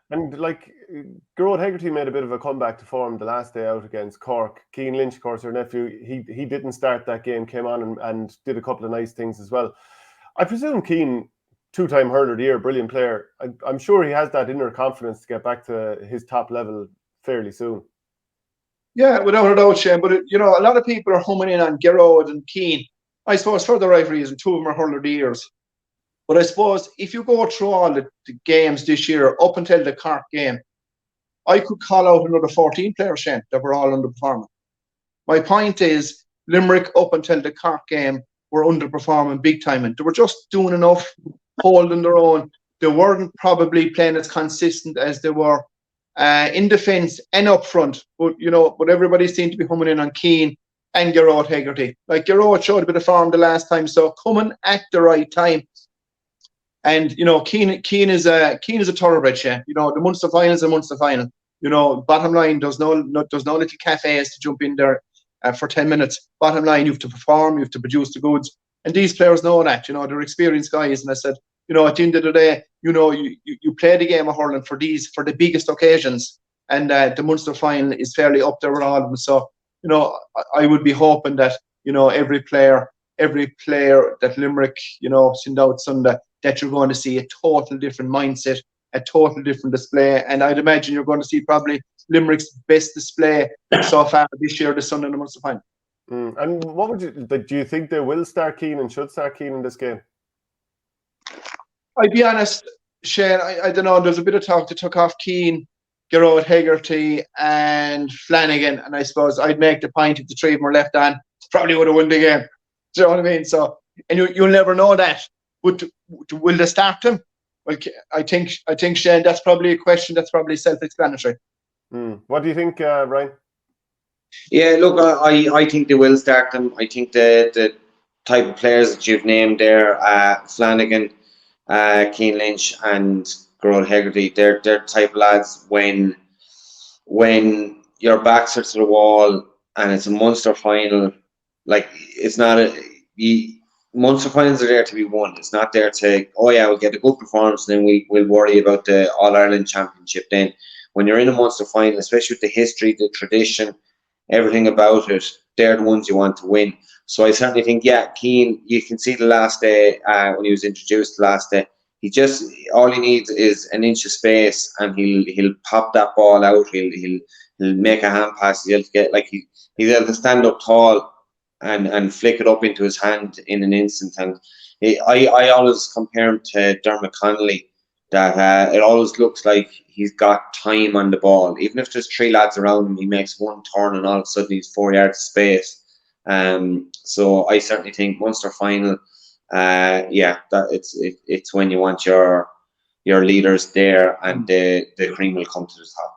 And like, Gerard Hegarty made a bit of a comeback to form the last day out against Cork. Cian Lynch, of course, your nephew, he didn't start that game, came on and did a couple of nice things as well. I presume Cian, two-time hurler of the year, brilliant player. I'm sure he has that inner confidence to get back to his top level fairly soon. Yeah, without a doubt, Shane. But, a lot of people are homing in on Gerard and Cian. I suppose for the right reason, two of them are hurler of the years. But I suppose if you go through all the games this year, up until the Cork game, I could call out another 14 players, Shane, that were all underperforming. My point is, Limerick, up until the Cork game, were underperforming big time. And they were just doing enough, holding their own. They weren't probably playing as consistent as they were in defence and up front. But everybody seemed to be humming in on Cian and Gerard Hegarty. Like, Gerard showed a bit of form the last time, so coming at the right time. And Cian is a thoroughbred, yeah. The Munster final is a Munster final. Bottom line, there's no little cafes to jump in there for 10 minutes. Bottom line, you have to perform, you have to produce the goods, and these players know that. They're experienced guys. And I said, at the end of the day, you play the game of hurling for the biggest occasions, and the Munster final is fairly up there with all of them. So I would be hoping that every player that Limerick send out Sunday, that you're going to see a total different mindset, a total different display. And I'd imagine you're going to see probably Limerick's best display so far this year, the Sunday in the Munster final. And what would do you think they will start Cian and should start Cian in this game? I'd be honest, Shane, I don't know. There's a bit of talk to took off Cian, Gerard Hegarty and Flanagan. And I suppose I'd make the point if the three of them were left on, probably would have won the game. Do you know what I mean? So, and you'll never know that. But will they start him? Well, I think, Shane, that's probably a question that's probably self-explanatory. What do you think, Ryan? Yeah, look, I think they will start them. I think the type of players that you've named there, Flanagan, Cian Lynch and Gerard Hegarty, they're type of lads when your backs are to the wall and it's a Munster final, like it's not Munster finals are there to be won. It's not there to, we'll get a good performance and then we'll worry about the All-Ireland Championship then. When you're in a Munster final, especially with the history, the tradition, everything about it, they're the ones you want to win. So I certainly think, Cian, you can see the last day when he was introduced the last day, all he needs is an inch of space and he'll pop that ball out, he'll make a hand pass, he'll able to stand up tall and flick it up into his hand in an instant. And I always compare him to Dermot Connolly, that it always looks like he's got time on the ball. Even if there's three lads around him, he makes one turn and all of a sudden he's 4 yards of space. So I certainly think Munster final, that it's when you want your leaders there and the cream will come to the top.